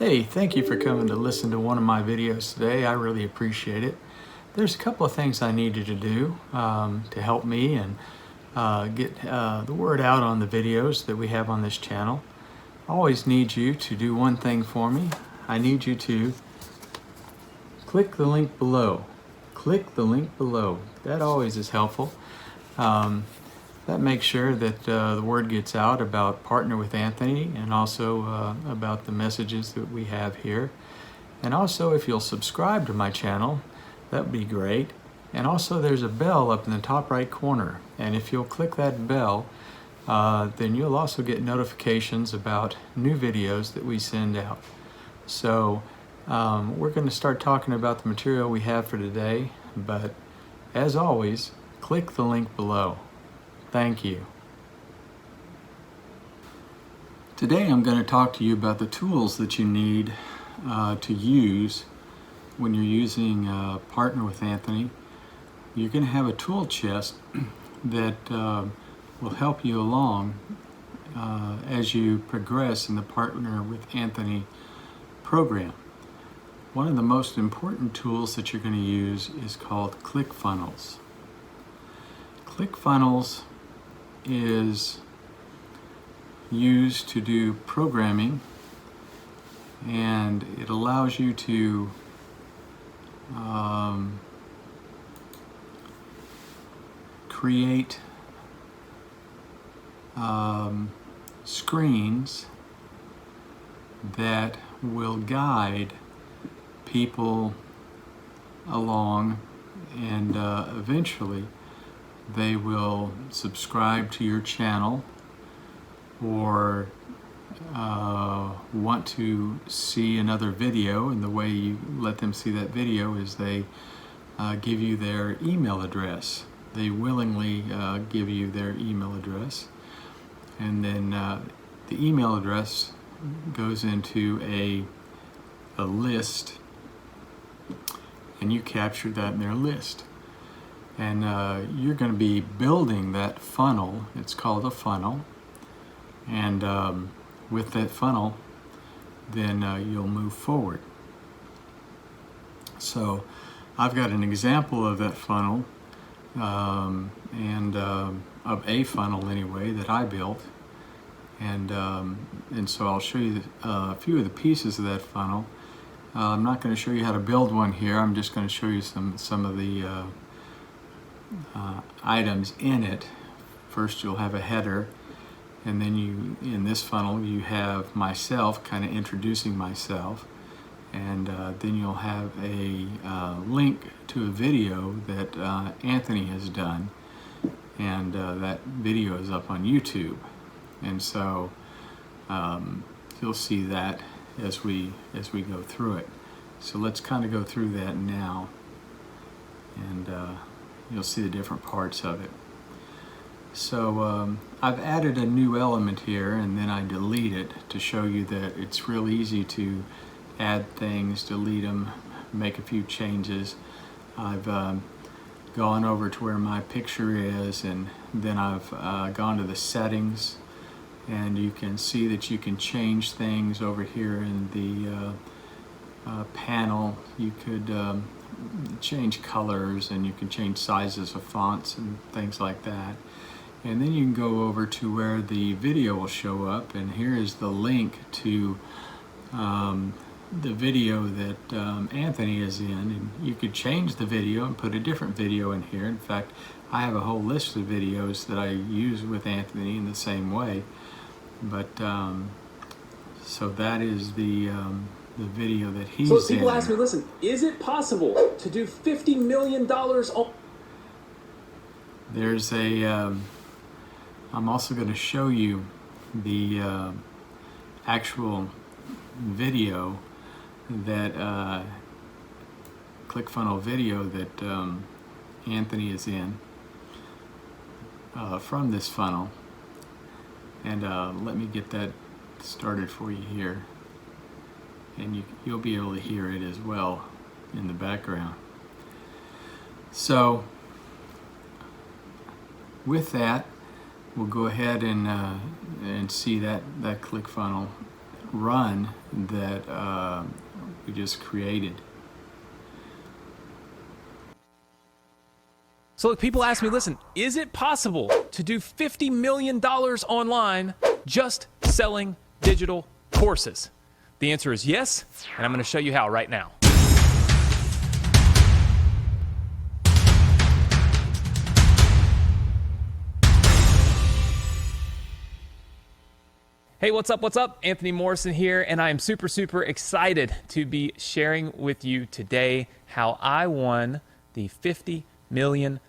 Hey, thank you for coming to listen to one of my videos today. I really appreciate it. There's a couple of things I need you to do to help me and get the word out on the videos that we have on this channel. I always need you to do one thing for me. I need you to click the link below. Click the link below. That always is helpful. That makes sure that the word gets out about Partner with Anthony and also about the messages that we have here. And also, if you'll subscribe to my channel, that would be great. And also, there's a bell up in the top right corner. And if you'll click that bell, then you'll also get notifications about new videos that we send out. So we're going to start talking about the material we have for today. But as always, click the link below. Thank you. Today I'm going to talk to you about the tools that you need to use when you're using Partner with Anthony. You're going to have a tool chest that will help you along as you progress in the Partner with Anthony program. One of the most important tools that you're going to use is called ClickFunnels. ClickFunnels is used to do programming, and it allows you to create screens that will guide people along, and eventually they will subscribe to your channel or want to see another video, and the way you let them see that video is they give you their email address. They willingly give you their email address, and then the email address goes into a list, and you capture that in their list. And you're going to be building that funnel. It's called a funnel. And with that funnel, then you'll move forward. So I've got an example of that funnel, and of a funnel anyway that I built. And so I'll show you a few of the pieces of that funnel. I'm not going to show you how to build one here. I'm just going to show you some of the items in it. First, you'll have a header, and then in this funnel you have myself kind of introducing myself, and then you'll have a link to a video that Anthony has done, and that video is up on YouTube, and so you'll see that as we go through it. So let's kind of go through that now, and you'll see the different parts of it. So I've added a new element here, and then I delete it to show you that it's real easy to add things, delete them, make a few changes. I've gone over to where my picture is, and then I've gone to the settings, and you can see that you can change things over here in the panel. You could change colors, and you can change sizes of fonts and things like that. And then you can go over to where the video will show up, and here is the link to the video that Anthony is in, and you could change the video and put a different video in here. In fact, I have a whole list of videos that I use with Anthony in the same way. But so that is the video that he's in. So people ask me, listen, is it possible to do $50 million? There's a I'm also going to show you the actual video that ClickFunnel video that Anthony is in from this funnel, and let me get that started for you here, and you'll be able to hear it as well in the background. So with that, we'll go ahead and see that ClickFunnel run that we just created. So look, people ask me, listen, is it possible to do $50 million online just selling digital courses? The answer is yes, and I'm going to show you how right now. Hey, what's up? What's up? Anthony Morrison here, and I am super excited to be sharing with you today how I won the $50 million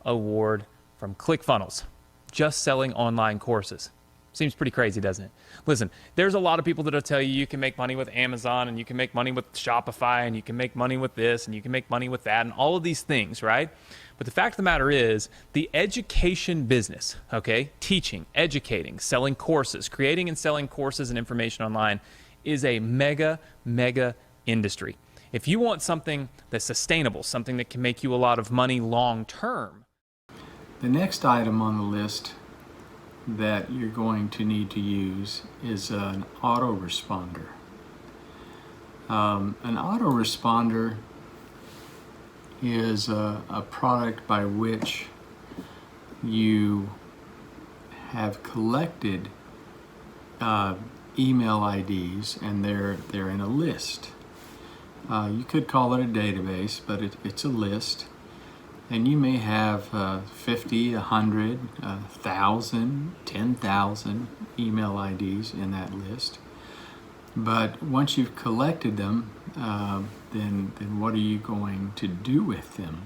award from ClickFunnels, just selling online courses. Seems pretty crazy, doesn't it? Listen, there's a lot of people that'll tell you you can make money with Amazon, and you can make money with Shopify, and you can make money with this, and you can make money with that, and all of these things, right? But the fact of the matter is, the education business, okay, teaching, educating, selling courses, creating and selling courses and information online is a mega industry. If you want something that's sustainable, something that can make you a lot of money long term. The next item on the list that you're going to need to use is an autoresponder. An autoresponder is a product by which you have collected email IDs, and they're in a list. You could call it a database, but it's a list. And you may have 50, 100, 1,000, 10,000 email IDs in that list. But once you've collected them, then what are you going to do with them?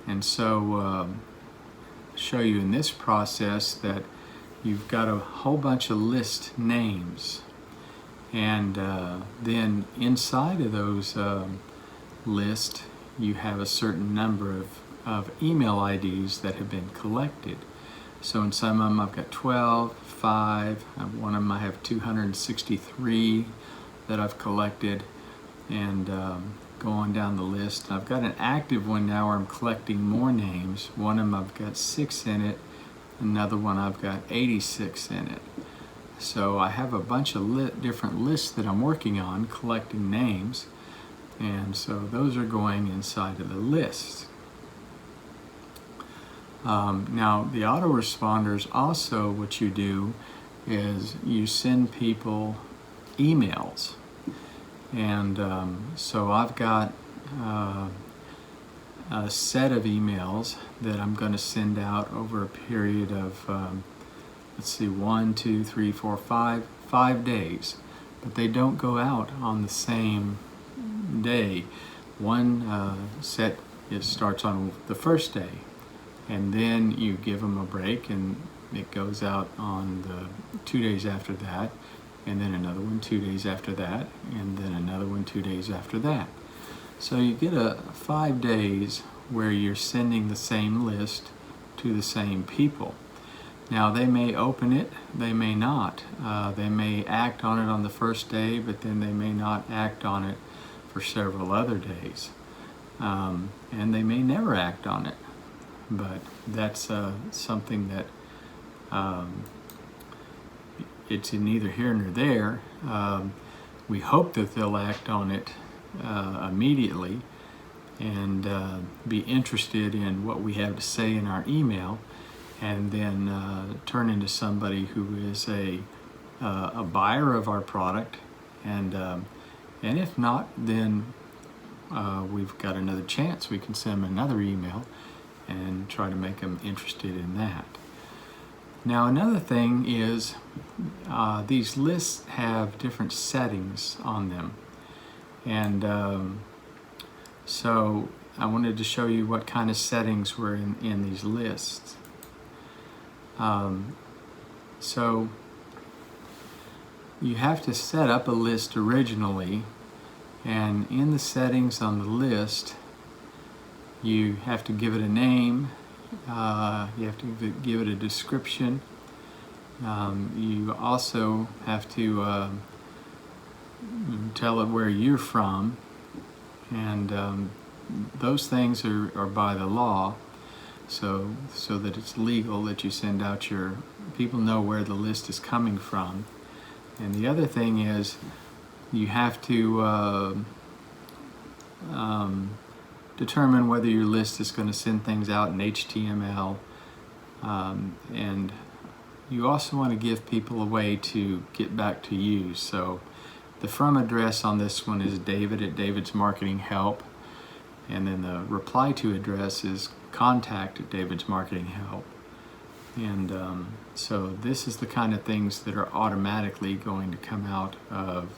And so show you in this process that you've got a whole bunch of list names, and then inside of those lists you have a certain number of email IDs that have been collected. So in some of them I've got 12, 5, one of them I have 263 that I've collected, and go on down the list. I've got an active one now where I'm collecting more names. One of them I've got 6 in it, another one I've got 86 in it. So I have a bunch of different lists that I'm working on collecting names, and so those are going inside of the list. Now the autoresponders, also what you do is you send people emails, and so I've got a set of emails that I'm going to send out over a period of let's see, 1, 2, 3, 4, 5 days, but they don't go out on the same day. One set starts on the first day, and then you give them a break, and it goes out on the 2 days after that, and then another one 2 days after that, and then another one 2 days after that. So you get 5 days where you're sending the same list to the same people. Now they may open it, they may not. They may act on it on the first day, but then they may not act on it for several other days. And they may never act on it. But that's something that it's neither here nor there. We hope that they'll act on it immediately and be interested in what we have to say in our email, and then turn into somebody who is a buyer of our product, and if not, then we've got another chance. We can send them another email and try to make them interested in that. Now another thing is these lists have different settings on them, and so I wanted to show you what kind of settings were in these lists. So you have to set up a list originally, and in the settings on the list you have to give it a name, you have to give it a description, you also have to tell it where you're from, and those things are by the law, so that it's legal that you send out your people know where the list is coming from. And the other thing is you have to determine whether your list is going to send things out in HTML, and you also want to give people a way to get back to you. So the from address on this one is David at David's Marketing Help, and then the reply to address is contact at David's Marketing Help. And so this is the kind of things that are automatically going to come out of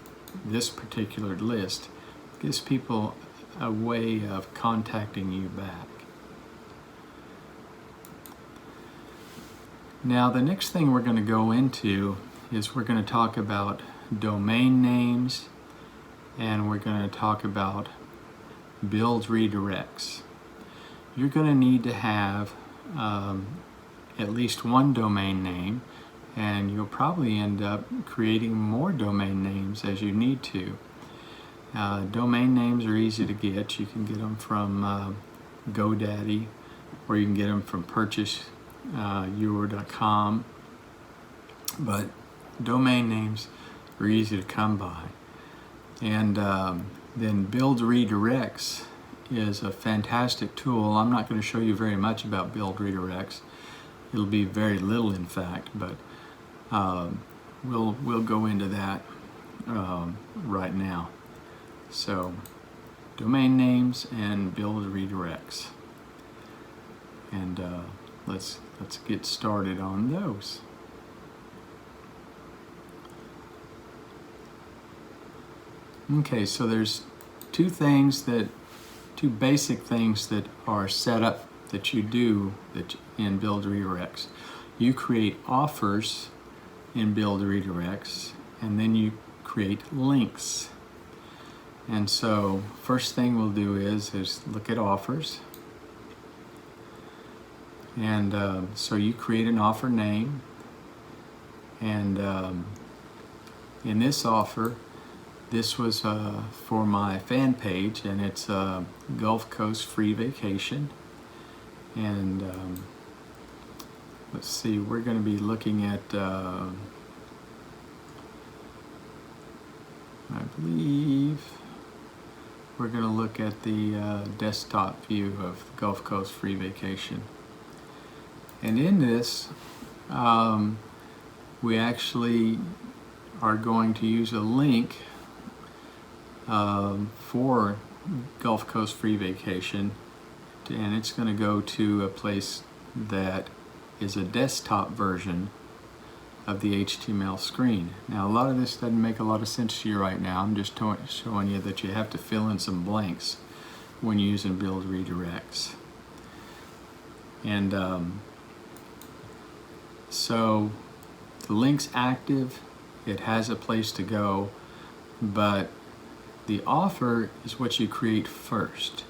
this particular list. It gives people a way of contacting you back. Now the next thing we're going to go into is we're going to talk about domain names, and we're going to talk about build redirects. You're going to need to have at least one domain name, and you'll probably end up creating more domain names as you need to. Domain names are easy to get. You can get them from GoDaddy, or you can get them from purchaseyour.com, but domain names are easy to come by. And then build redirects is a fantastic tool. I'm not going to show you very much about build redirects. It'll be very little, in fact, but we'll go into that right now. So domain names and build redirects, and let's get started on those. Okay, so there's two basic things that are set up that you do in build redirects. You create offers in build redirects, and then you create links. And so first thing we'll do is look at offers. And so you create an offer name, and in this offer, this was for my fan page, and it's Gulf Coast free vacation. And let's see, we're going to be looking at I believe we're going to look at the desktop view of Gulf Coast free vacation. And in this, we actually are going to use a link for Gulf Coast free vacation, and it's going to go to a place that is a desktop version of the HTML screen. Now, a lot of this doesn't make a lot of sense to you right now. I'm just showing you that you have to fill in some blanks when using build redirects. And so the link's active, it has a place to go, but the offer is what you create first.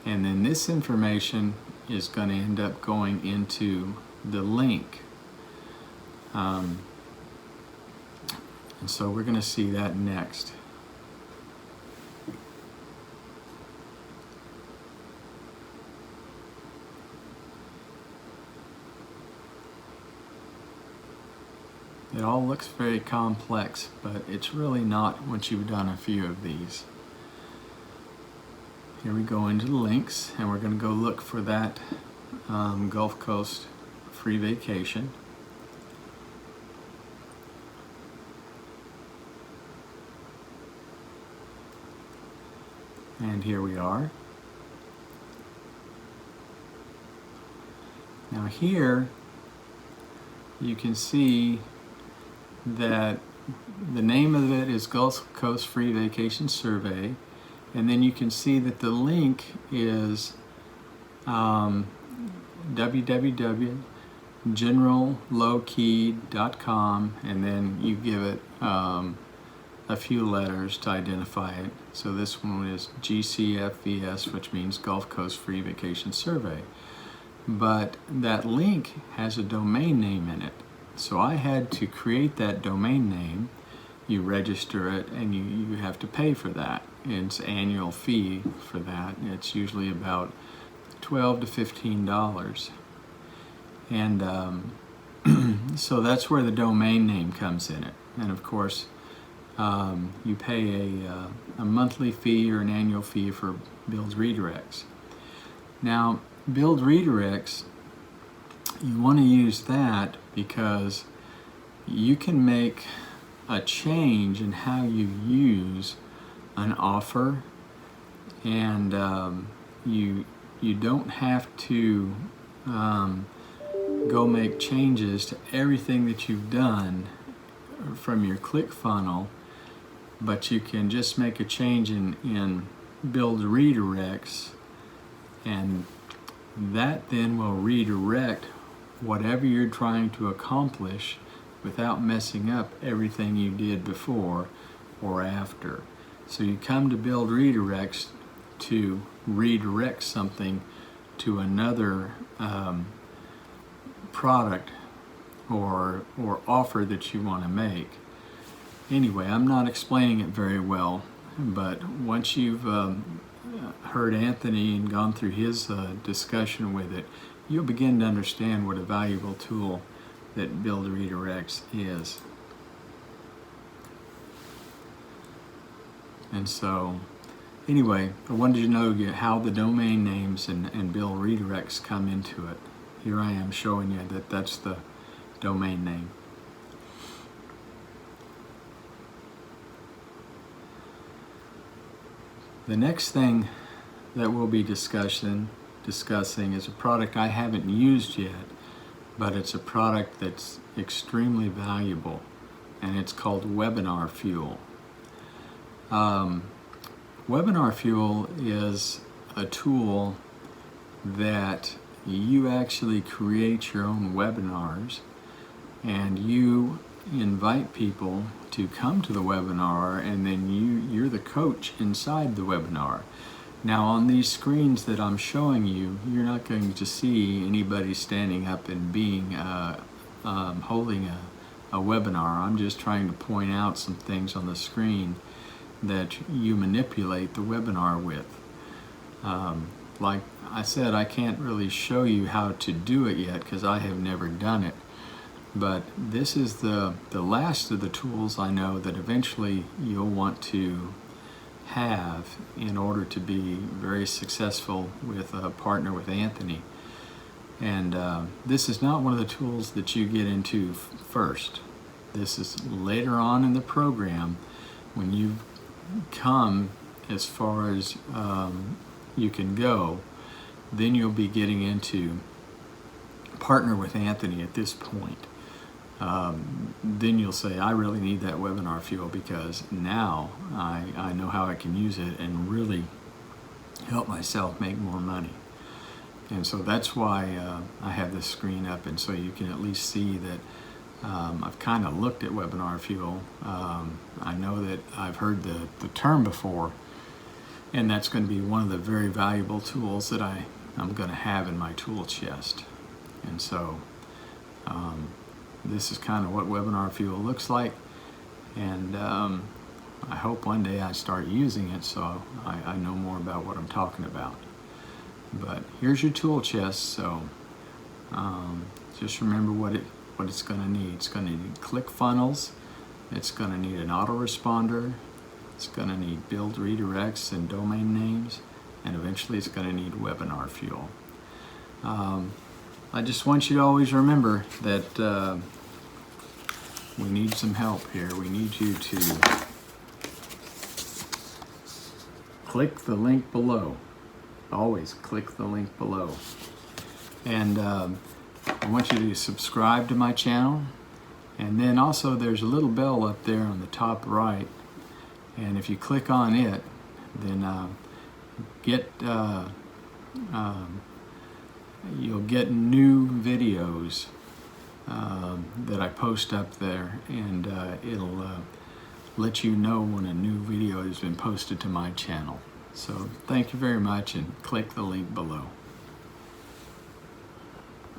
And then this information is going to end up going into the link. And so we're going to see that next. It all looks very complex, but it's really not once you've done a few of these. Here we go into the links, and we're going to go look for that Gulf Coast free vacation. And here we are. Now here you can see that the name of it is Gulf Coast Free Vacation Survey, and then you can see that the link is www.generallowkey.com, and then you give it a few letters to identify it. So this one is GCFVS, which means Gulf Coast Free Vacation Survey. But that link has a domain name in it. So I had to create that domain name. You register it, and you have to pay for that. It's annual fee for that. It's usually about $12 to $15. And so that's where the domain name comes in it. and of course you pay a monthly fee or an annual fee for build redirects. Now, build redirects, you want to use that because you can make a change in how you use an offer, and you don't have to go make changes to everything that you've done from your ClickFunnels, but you can just make a change in build redirects, and that then will redirect whatever you're trying to accomplish without messing up everything you did before or after. So you come to build redirects to redirect something to another product or offer that you want to make. Anyway, I'm not explaining it very well, but once you've heard Anthony and gone through his discussion with it, you'll begin to understand what a valuable tool that build redirects is. And so anyway, I wanted you to know how the domain names and build redirects come into it. Here I am showing you that that's the domain name. The next thing that we'll be discussing is a product I haven't used yet, but it's a product that's extremely valuable, and it's called Webinar Fuel. Webinar Fuel is a tool that you actually create your own webinars, and you invite people to come to the webinar, and then you're the coach inside the webinar. Now, on these screens that I'm showing you, you're not going to see anybody standing up and being holding a webinar. I'm just trying to point out some things on the screen that you manipulate the webinar with. Like I said, I can't really show you how to do it yet because I have never done it. But this is the last of the tools I know that eventually you'll want to have in order to be very successful with a partner with Anthony. And this is not one of the tools that you get into first. This is later on in the program when you come as far as you can go. Then you'll be getting into partner with Anthony at this point. Then you'll say, I really need that Webinar Fuel because now I know how I can use it and really help myself make more money. And so that's why I have this screen up, and so you can at least see that I've kind of looked at Webinar Fuel. I know that I've heard the term before, and that's going to be one of the very valuable tools that I'm going to have in my tool chest. And so this is kind of what Webinar Fuel looks like, and I hope one day I start using it so I know more about what I'm talking about. But here's your tool chest, so just remember what it's going to need. It's going to need ClickFunnels, it's going to need an autoresponder, it's going to need build redirects and domain names, and eventually it's going to need Webinar Fuel. I just want you to always remember that we need some help here. We need you to click the link below. Always click the link below. And I want you to subscribe to my channel. And then also there's a little bell up there on the top right. And if you click on it, then you'll get new videos that I post up there, and it'll let you know when a new video has been posted to my channel. So thank you very much, and click the link below.